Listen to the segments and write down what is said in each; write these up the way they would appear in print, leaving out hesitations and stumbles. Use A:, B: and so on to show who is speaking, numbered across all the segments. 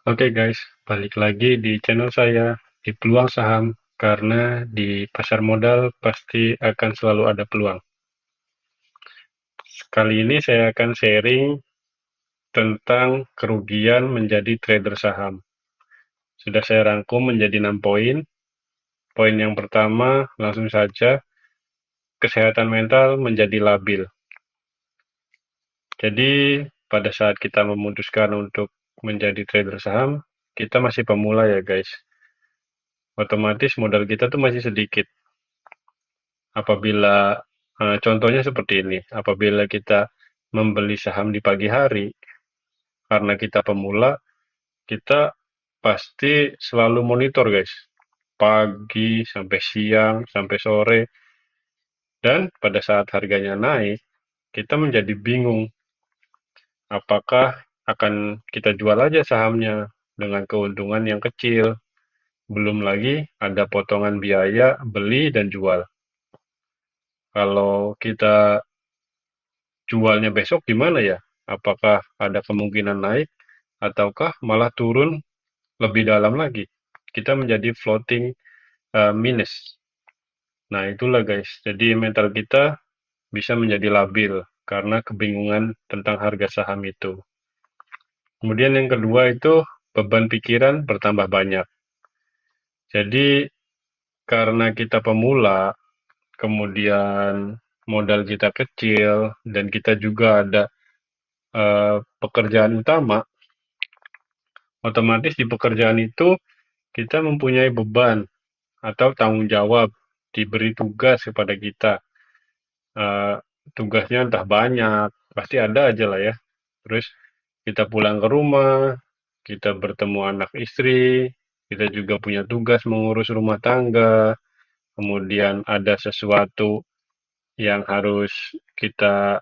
A: Oke guys, balik lagi di channel saya di Peluang Saham karena di pasar modal pasti akan selalu ada peluang. Kali ini saya akan sharing tentang kerugian menjadi trader saham. Sudah saya rangkum menjadi 6 poin. Poin yang pertama, langsung saja, kesehatan mental menjadi labil. Jadi, pada saat kita memutuskan untuk menjadi trader saham, kita masih pemula ya guys. Otomatis modal kita tuh masih sedikit. Apabila contohnya seperti ini, apabila kita membeli saham di pagi hari, karena kita pemula, kita pasti selalu monitor guys, pagi sampai siang sampai sore, dan pada saat harganya naik, kita menjadi bingung apakah akan kita jual aja sahamnya dengan keuntungan yang kecil, belum lagi ada potongan biaya beli dan jual. Kalau kita jualnya besok gimana ya? Apakah ada kemungkinan naik ataukah malah turun lebih dalam lagi? Kita menjadi floating minus. Nah, itulah guys. Jadi mental kita bisa menjadi labil karena kebingungan tentang harga saham itu. Kemudian yang kedua itu beban pikiran bertambah banyak. Jadi karena kita pemula, kemudian modal kita kecil dan kita juga ada pekerjaan utama, otomatis di pekerjaan itu kita mempunyai beban atau tanggung jawab, diberi tugas kepada kita. Eh, Tugasnya entah banyak, pasti ada aja lah ya. Terus kita pulang ke rumah, kita bertemu anak istri, kita juga punya tugas mengurus rumah tangga, kemudian ada sesuatu yang harus kita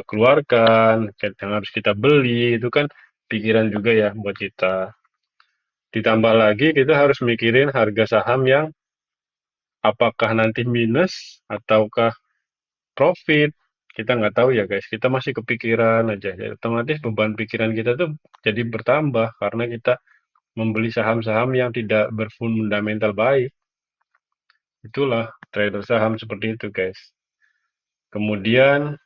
A: keluarkan, yang harus kita beli, itu kan pikiran juga ya buat kita. Ditambah lagi kita harus mikirin harga saham yang apakah nanti minus ataukah profit. Kita nggak tahu ya guys, kita masih kepikiran aja. Ya, otomatis beban pikiran kita tuh jadi bertambah karena kita membeli saham-saham yang tidak berfundamental baik. Itulah trader saham seperti itu guys. Kemudian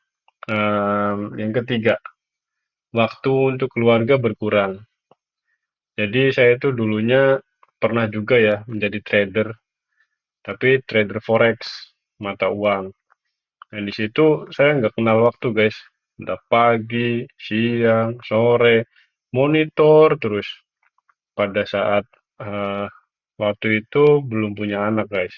A: yang ketiga, waktu untuk keluarga berkurang. Jadi saya itu dulunya pernah juga ya menjadi trader, tapi trader forex, mata uang. Dan di situ saya nggak kenal waktu guys. Udah pagi, siang, sore, monitor terus. Pada saat eh, waktu itu belum punya anak guys.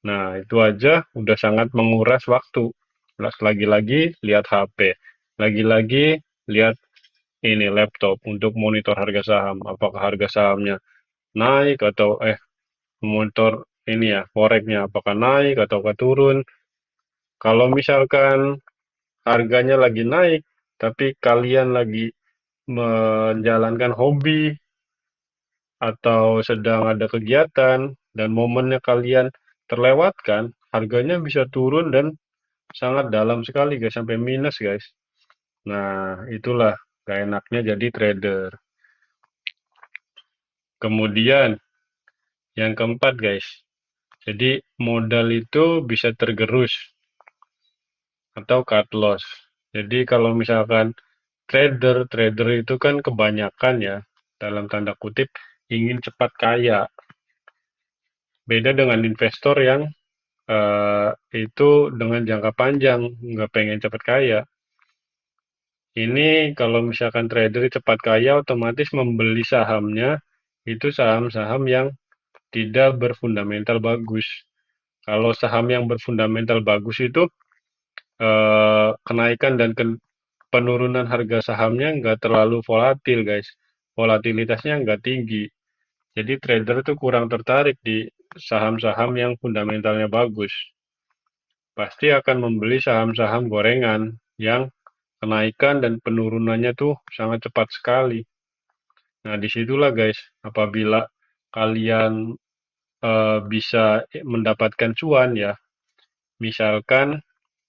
A: Nah itu aja udah sangat menguras waktu. Plus lagi-lagi lihat HP, lagi-lagi lihat ini laptop untuk monitor harga saham. Apakah harga sahamnya naik atau monitor ini ya foreknya apakah naik atau turun. Kalau misalkan harganya lagi naik, tapi kalian lagi menjalankan hobi atau sedang ada kegiatan dan momennya kalian terlewatkan, harganya bisa turun dan sangat dalam sekali guys, sampai minus guys. Nah, itulah gak enaknya jadi trader. Kemudian yang keempat guys, jadi modal itu bisa tergerus atau cut loss. Jadi kalau misalkan trader itu kan kebanyakan ya, dalam tanda kutip, ingin cepat kaya. Beda dengan investor yang itu dengan jangka panjang, nggak pengen cepat kaya. Ini kalau misalkan trader cepat kaya, otomatis membeli sahamnya, itu saham-saham yang tidak berfundamental bagus. Kalau saham yang berfundamental bagus itu, kenaikan dan penurunan harga sahamnya nggak terlalu volatil, guys. Volatilitasnya nggak tinggi. Jadi trader itu kurang tertarik di saham-saham yang fundamentalnya bagus. Pasti akan membeli saham-saham gorengan yang kenaikan dan penurunannya tuh sangat cepat sekali. Nah, disitulah guys, apabila kalian bisa mendapatkan cuan ya, misalkan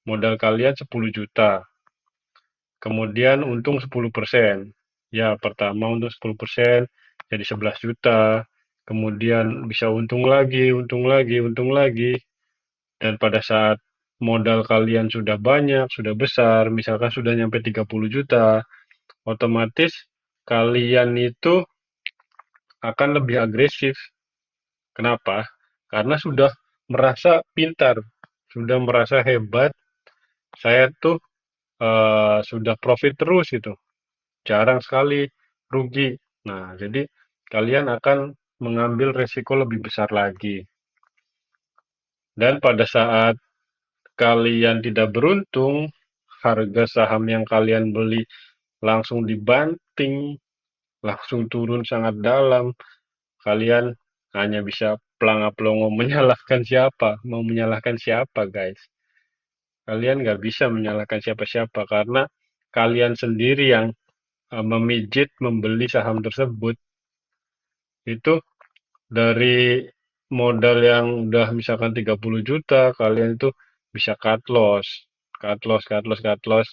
A: modal kalian 10 juta, kemudian untung 10%. Ya, pertama untuk 10% jadi 11 juta. Kemudian bisa untung lagi, untung lagi, untung lagi. Dan pada saat modal kalian sudah banyak, sudah besar, misalkan sudah nyampe 30 juta, otomatis kalian itu akan lebih agresif. Kenapa? Karena sudah merasa pintar, sudah merasa hebat. Saya tuh sudah profit terus gitu, jarang sekali rugi. Nah, jadi kalian akan mengambil resiko lebih besar lagi. Dan pada saat kalian tidak beruntung, harga saham yang kalian beli langsung dibanting, langsung turun sangat dalam. Kalian hanya bisa pelanga-pelongo menyalahkan siapa, mau menyalahkan siapa, guys. Kalian nggak bisa menyalahkan siapa-siapa karena kalian sendiri yang memijit membeli saham tersebut. Itu dari modal yang udah misalkan 30 juta, kalian itu bisa cut loss. Cut loss, cut loss, cut loss.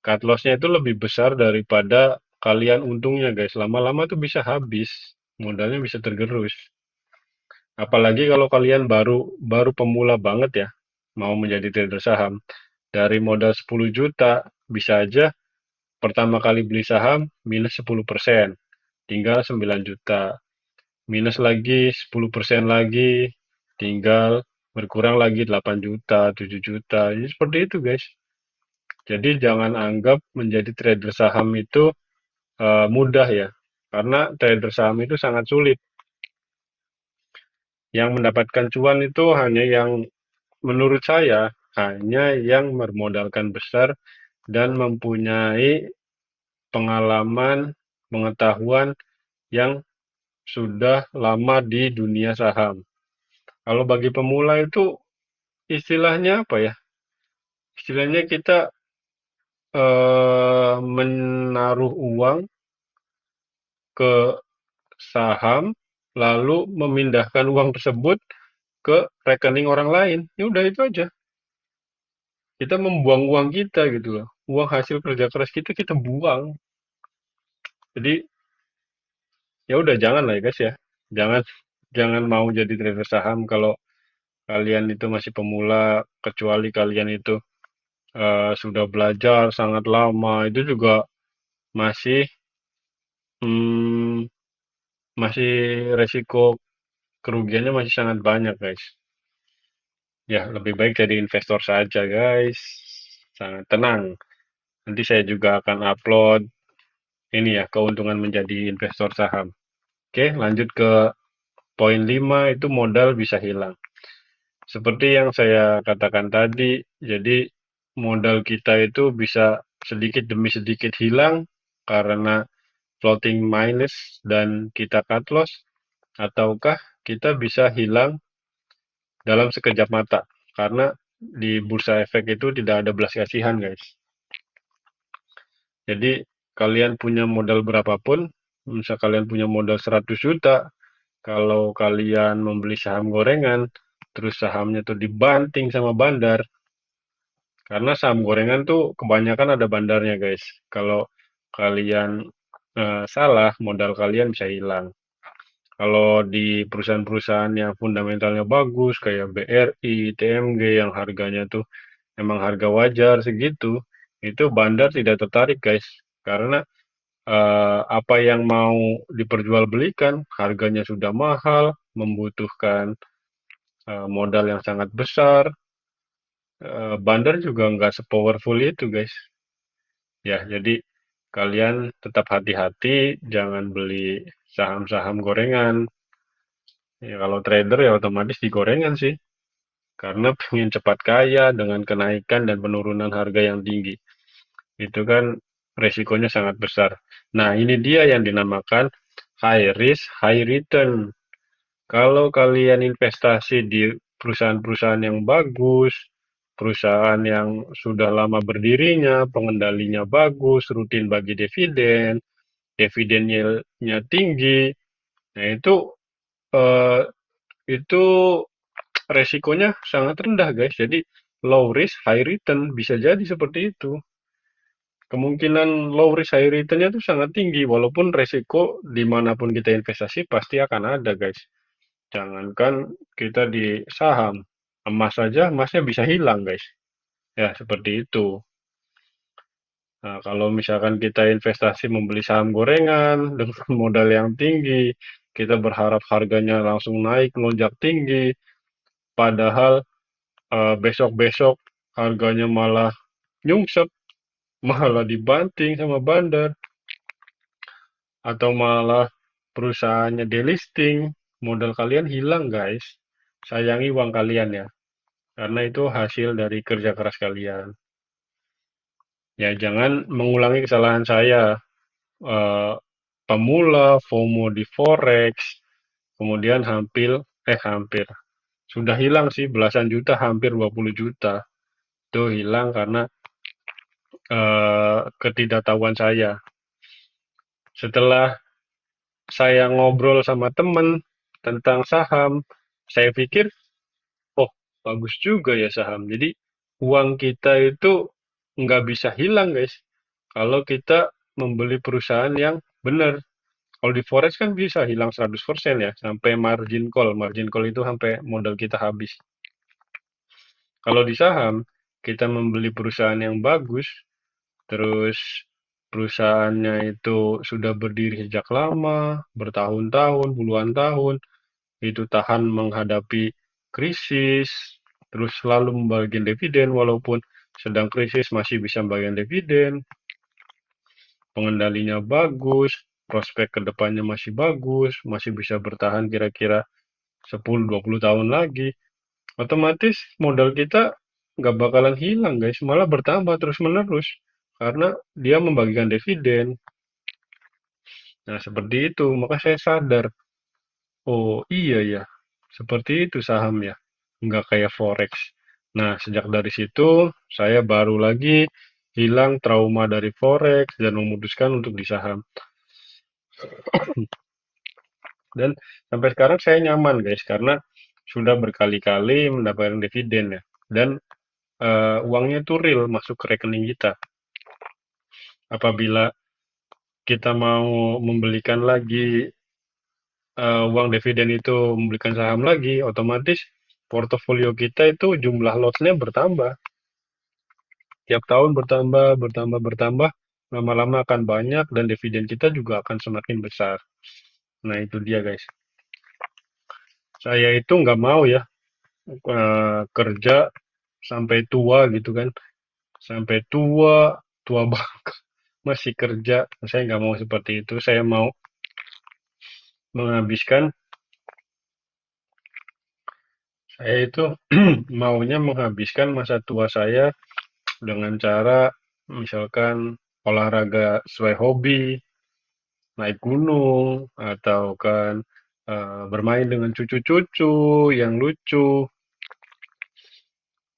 A: Cut loss-nya itu lebih besar daripada kalian untungnya, guys. Lama-lama tuh bisa habis. Modalnya bisa tergerus. Apalagi kalau kalian baru baru pemula banget ya, mau menjadi trader saham. Dari modal 10 juta, bisa aja pertama kali beli saham minus 10%, tinggal 9 juta. Minus lagi 10% lagi, tinggal berkurang lagi 8 juta, 7 juta. Jadi seperti itu, guys. Jadi jangan anggap menjadi trader saham itu mudah ya. Karena trader saham itu sangat sulit. Yang mendapatkan cuan itu hanya yang menurut saya hanya yang bermodalkan besar dan mempunyai pengalaman, pengetahuan yang sudah lama di dunia saham. Kalau bagi pemula itu istilahnya apa ya? Istilahnya kita menaruh uang ke saham, lalu memindahkan uang tersebut ke rekening orang lain. Ya udah itu aja. Kita membuang uang kita gitu loh. Uang hasil kerja keras kita kita buang. Jadi ya udah jangan lah ya guys ya. Jangan jangan mau jadi trader saham kalau kalian itu masih pemula, kecuali kalian itu sudah belajar sangat lama, itu juga masih hmm, masih resiko kerugiannya masih sangat banyak guys. Ya lebih baik jadi investor saja guys. Sangat tenang. Nanti saya juga akan upload ini ya keuntungan menjadi investor saham. Oke, lanjut ke poin 5 itu modal bisa hilang. Seperti yang saya katakan tadi, jadi modal kita itu bisa sedikit demi sedikit hilang karena floating minus dan kita cut loss, ataukah kita bisa hilang dalam sekejap mata karena di bursa efek itu tidak ada belas kasihan guys. Jadi kalian punya modal berapapun, misal kalian punya modal 100 juta, kalau kalian membeli saham gorengan, terus sahamnya tuh dibanting sama bandar, karena saham gorengan tuh kebanyakan ada bandarnya guys. Kalau kalian salah, modal kalian bisa hilang. Kalau di perusahaan-perusahaan yang fundamentalnya bagus, kayak BRI, TMG, yang harganya tuh emang harga wajar segitu, itu bandar tidak tertarik guys. Karena apa yang mau diperjualbelikan, harganya sudah mahal, membutuhkan modal yang sangat besar. Bandar juga nggak sepowerful itu guys. Ya, jadi kalian tetap hati-hati, jangan beli saham-saham gorengan. Ya, kalau trader ya otomatis di gorengan sih, karena pengen cepat kaya dengan kenaikan dan penurunan harga yang tinggi. Itu kan resikonya sangat besar. Nah, ini dia yang dinamakan high risk, high return. Kalau kalian investasi di perusahaan-perusahaan yang bagus, perusahaan yang sudah lama berdirinya, pengendalinya bagus, rutin bagi dividen, dividennya tinggi, nah eh, itu resikonya sangat rendah guys. Jadi low risk, high return bisa jadi seperti itu. kemungkinan low risk high return-nya itu sangat tinggi, walaupun resiko dimanapun kita investasi pasti akan ada, guys. Jangankan kita di saham, emas saja, emasnya bisa hilang, guys. Ya, seperti itu. Nah, kalau misalkan kita investasi membeli saham gorengan dengan modal yang tinggi, kita berharap harganya langsung naik, melonjak tinggi, padahal besok-besok harganya malah nyungsep, malah dibanting sama bandar, atau malah perusahaannya delisting, modal kalian hilang, guys. Sayangi uang kalian ya, karena itu hasil dari kerja keras kalian. Ya, jangan mengulangi kesalahan saya. eh, Pemula, FOMO di forex, kemudian hampir sudah hilang sih belasan juta, hampir 20 juta. Itu hilang karena ketidaktahuan saya. Setelah saya ngobrol sama temen tentang saham, saya pikir, oh bagus juga ya saham. Jadi uang kita itu nggak bisa hilang, guys. Kalau kita membeli perusahaan yang benar. Kalau di forex kan bisa hilang 100% ya, sampai margin call. Margin call itu sampai modal kita habis. Kalau di saham, kita membeli perusahaan yang bagus, terus perusahaannya itu sudah berdiri sejak lama, bertahun-tahun, puluhan tahun, itu tahan menghadapi krisis, terus selalu membagikan dividen walaupun sedang krisis masih bisa membagikan dividen, pengendalinya bagus, prospek kedepannya masih bagus, masih bisa bertahan kira-kira 10-20 tahun lagi, otomatis modal kita nggak bakalan hilang, guys, malah bertambah terus-menerus karena dia membagikan dividen. Nah, seperti itu, maka saya sadar, oh iya ya, seperti itu saham ya, nggak kayak forex. Nah, sejak dari situ, saya baru lagi hilang trauma dari forex dan memutuskan untuk di saham. Dan sampai sekarang saya nyaman, guys, karena sudah berkali-kali mendapatkan dividen ya. Dan uangnya itu real masuk ke rekening kita. Apabila kita mau membelikan lagi uang dividen itu membelikan saham lagi, otomatis portofolio kita itu jumlah lotnya bertambah. Tiap tahun bertambah, bertambah, bertambah, lama-lama akan banyak dan dividen kita juga akan semakin besar. Nah, itu dia, guys. Saya itu nggak mau ya kerja sampai tua gitu kan. Sampai tua, tua banget masih kerja. Saya nggak mau seperti itu. Saya mau menghabiskan, saya itu maunya menghabiskan masa tua saya dengan cara misalkan olahraga sesuai hobi, naik gunung, atau kan bermain dengan cucu-cucu yang lucu,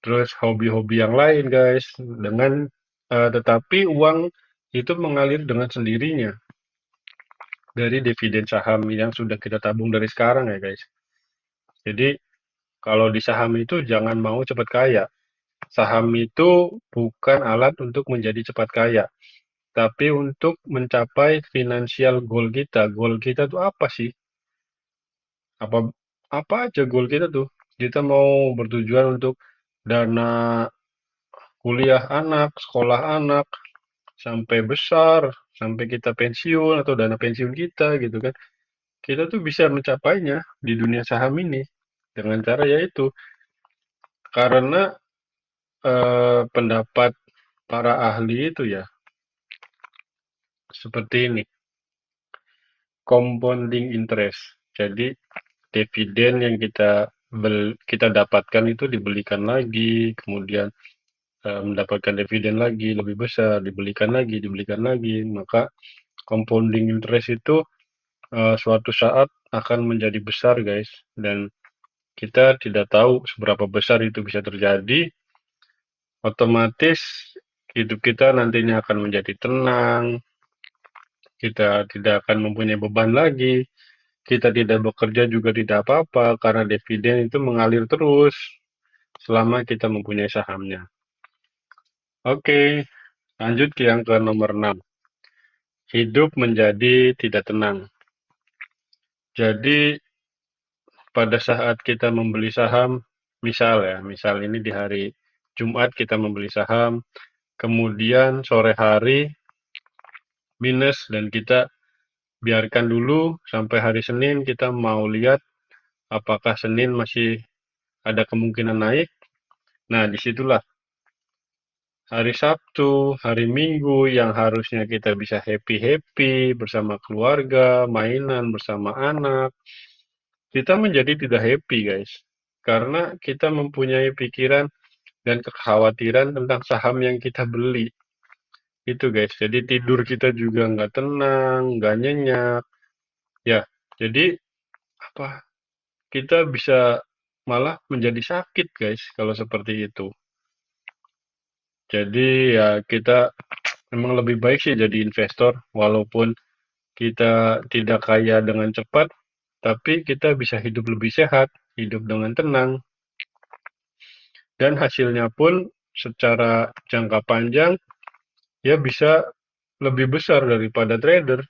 A: terus hobi-hobi yang lain, guys. Tetapi uang itu mengalir dengan sendirinya dari dividen saham yang sudah kita tabung dari sekarang ya, guys. Jadi kalau di saham itu jangan mau cepat kaya. Saham itu bukan alat untuk menjadi cepat kaya, tapi untuk mencapai financial goal kita. Goal kita tuh apa sih? Apa apa aja goal kita tuh? Kita mau bertujuan untuk dana kuliah anak, sekolah anak, sampai besar, sampai kita pensiun atau dana pensiun kita gitu kan. Kita tuh bisa mencapainya di dunia saham ini dengan cara yaitu karena pendapat para ahli itu ya seperti ini, compounding interest. Jadi dividen yang kita dapatkan itu dibelikan lagi, kemudian mendapatkan dividen lagi lebih besar, dibelikan lagi, maka compounding interest itu suatu saat akan menjadi besar, guys, dan kita tidak tahu seberapa besar itu bisa terjadi. Otomatis hidup kita nantinya akan menjadi tenang, kita tidak akan mempunyai beban lagi, kita tidak bekerja juga tidak apa-apa karena dividen itu mengalir terus selama kita mempunyai sahamnya. Oke, Lanjut ke yang ke nomor 6. Hidup menjadi tidak tenang. Jadi pada saat kita membeli saham, misal ini di hari Jumat kita membeli saham, kemudian sore hari minus dan kita biarkan dulu sampai hari Senin kita mau lihat apakah Senin masih ada kemungkinan naik. Nah, disitulah hari Sabtu, hari Minggu yang harusnya kita bisa happy-happy bersama keluarga, mainan bersama anak, kita menjadi tidak happy, guys. Karena kita mempunyai pikiran dan kekhawatiran tentang saham yang kita beli. Itu, guys. Jadi tidur kita juga nggak tenang, nggak nyenyak. Ya, jadi apa? Kita bisa malah menjadi sakit, guys, kalau seperti itu. Jadi ya kita memang lebih baik sih jadi investor, walaupun kita tidak kaya dengan cepat, tapi kita bisa hidup lebih sehat, hidup dengan tenang, dan hasilnya pun secara jangka panjang ya bisa lebih besar daripada trader.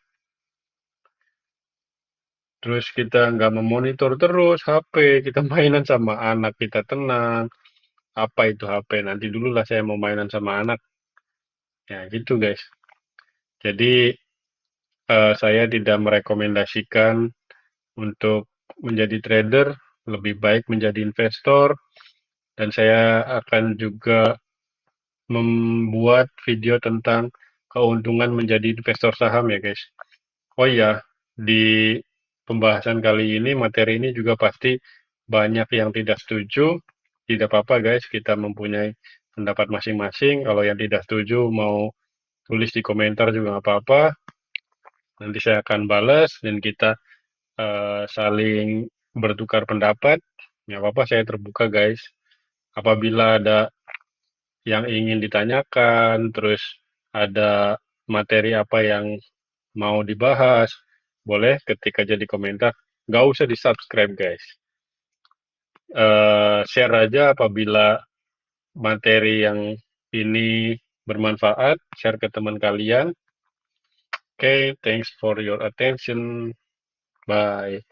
A: Terus kita nggak memonitor terus HP, kita mainan sama anak, kita tenang. Apa itu HP? Nanti dulu lah saya mau mainan sama anak. Ya gitu guys. Jadi saya tidak merekomendasikan untuk menjadi trader, lebih baik menjadi investor. Dan saya akan juga membuat video tentang keuntungan menjadi investor saham ya guys. Oh iya, di pembahasan kali ini, materi ini juga pasti banyak yang tidak setuju. Tidak apa-apa guys, kita mempunyai pendapat masing-masing. Kalau yang tidak setuju mau tulis di komentar juga nggak apa-apa. Nanti saya akan balas dan kita saling bertukar pendapat. Nggak apa-apa, saya terbuka guys. Apabila ada yang ingin ditanyakan, terus ada materi apa yang mau dibahas, boleh ketik aja di komentar. Nggak usah di-subscribe, guys. Share aja apabila materi yang ini bermanfaat, share ke teman kalian. Okay, thanks for your attention. Bye.